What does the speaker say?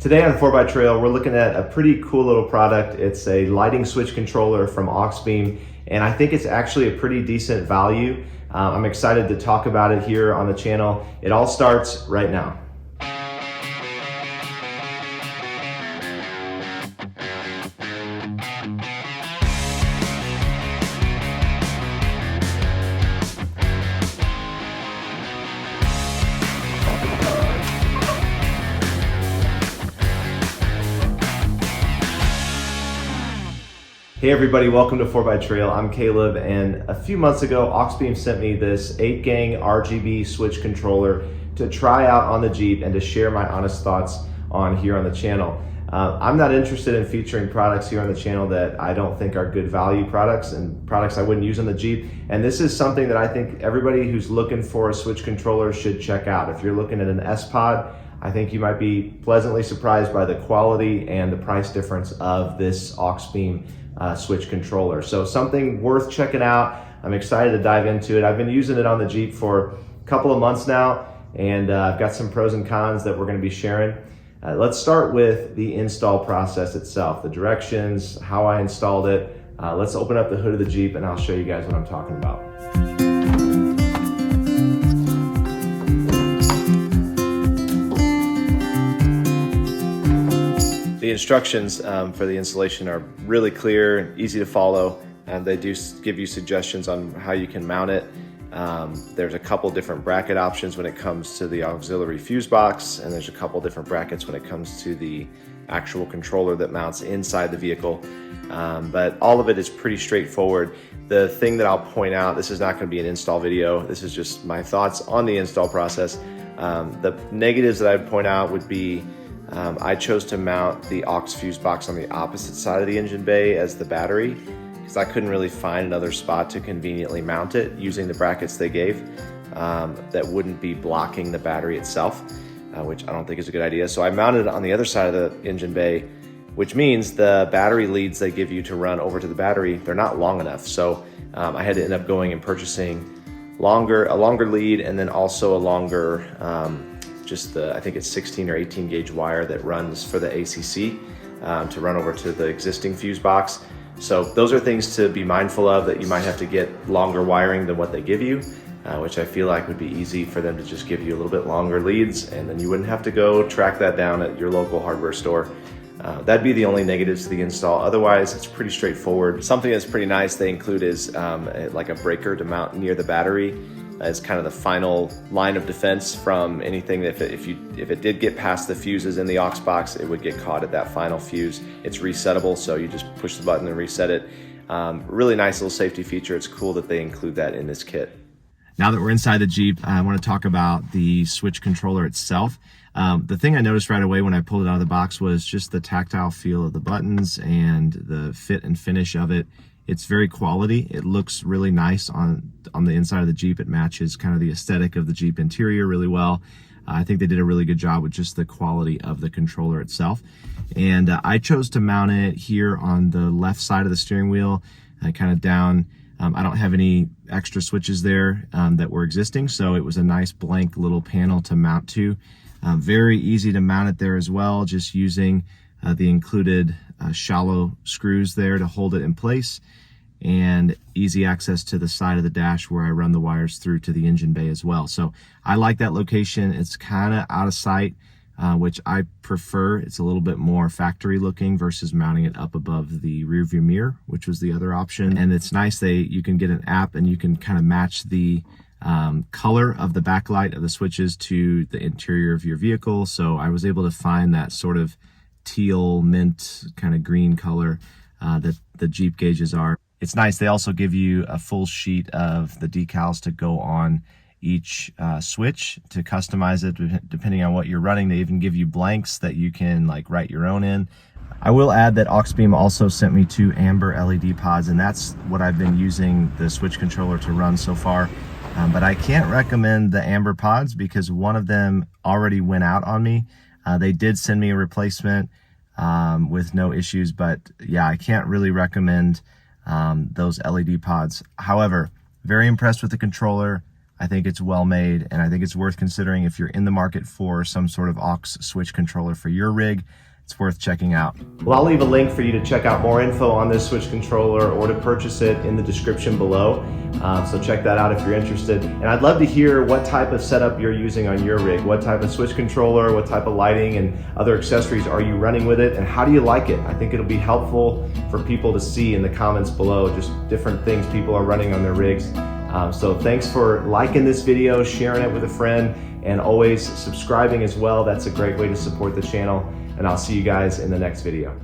Today on 4x Trail, we're looking at a pretty cool little product. It's a lighting switch controller from Auxbeam, and I think it's actually a pretty decent value. I'm excited to talk about it here on the channel. It all starts right now. Hey everybody, welcome to 4x Trail. I'm Caleb, and a few months ago, Auxbeam sent me this 8-gang RGB switch controller to try out on the Jeep and to share my honest thoughts on here on the channel. I'm not interested in featuring products here on the channel that I don't think are good value products and products I wouldn't use on the Jeep. And this is something that I think everybody who's looking for a switch controller should check out. If you're looking at an Spod, I think you might be pleasantly surprised by the quality and the price difference of this Auxbeam switch controller. So something worth checking out. I'm excited to dive into it. I've been using it on the Jeep for a couple of months now, and I've got some pros and cons that we're going to be sharing. Let's start with the install process itself, the directions, how I installed it. Let's open up the hood of the Jeep and I'll show you guys what I'm talking about. The instructions for the installation are really clear and easy to follow, and they do give you suggestions on how you can mount it. There's a couple different bracket options when it comes to the auxiliary fuse box, and there's a couple different brackets when it comes to the actual controller that mounts inside the vehicle. But all of it is pretty straightforward. The thing that I'll point out, this is not going to be an install video, this is just my thoughts on the install process. The negatives that I'd point out would be I chose to mount the aux fuse box on the opposite side of the engine bay as the battery, because I couldn't really find another spot to conveniently mount it using the brackets they gave that wouldn't be blocking the battery itself, which I don't think is a good idea. So I mounted it on the other side of the engine bay, which means the battery leads they give you to run over to the battery, they're not long enough. So I had to end up going and purchasing a longer lead, and then also a longer I think it's 16 or 18 gauge wire that runs for the ACC to run over to the existing fuse box. So those are things to be mindful of, that you might have to get longer wiring than what they give you, which I feel like would be easy for them to just give you a little bit longer leads, and then you wouldn't have to go track that down at your local hardware store. That'd be the only negatives to the install. Otherwise, it's pretty straightforward. Something that's pretty nice they include is like a breaker to mount near the battery as kind of the final line of defense from anything that if it did get past the fuses in the aux box, it would get caught at that final fuse. It's resettable, so you just push the button and reset it. Really nice little safety feature. It's cool that they include that in this kit. Now that we're inside the Jeep, I want to talk about the switch controller itself. The thing I noticed right away when I pulled it out of the box was just the tactile feel of the buttons and the fit and finish of it. It's very quality. It looks really nice on the inside of the Jeep. It matches kind of the aesthetic of the Jeep interior really well. I think they did a really good job with just the quality of the controller itself. And I chose to mount it here on the left side of the steering wheel, kind of down. I don't have any extra switches there that were existing, so it was a nice blank little panel to mount to. Very easy to mount it there as well, just using the included shallow screws there to hold it in place, and easy access to the side of the dash where I run the wires through to the engine bay as well. So I like that location. It's kind of out of sight, which I prefer. It's a little bit more factory looking versus mounting it up above the rear view mirror, which was the other option. And it's nice you can get an app and you can kind of match the color of the backlight of the switches to the interior of your vehicle. So I was able to find that sort of teal mint kind of green color that the Jeep gauges are. It's nice. They also give you a full sheet of the decals to go on each switch to customize it depending on what you're running. They even give you blanks that you can like write your own in. I will add that Auxbeam also sent me 2 amber LED pods, and that's what I've been using the switch controller to run so far. But I can't recommend the amber pods because one of them already went out on me. They did send me a replacement with no issues, but yeah, I can't really recommend those LED pods. However, very impressed with the controller. I think it's well made, and I think it's worth considering if you're in the market for some sort of aux switch controller for your rig. It's worth checking out. Well, I'll leave a link for you to check out more info on this switch controller or to purchase it in the description below. So check that out if you're interested. And I'd love to hear what type of setup you're using on your rig. What type of switch controller, what type of lighting and other accessories are you running with it, and how do you like it? I think it'll be helpful for people to see in the comments below just different things people are running on their rigs. So thanks for liking this video, sharing it with a friend, and always subscribing as well. That's a great way to support the channel. And I'll see you guys in the next video.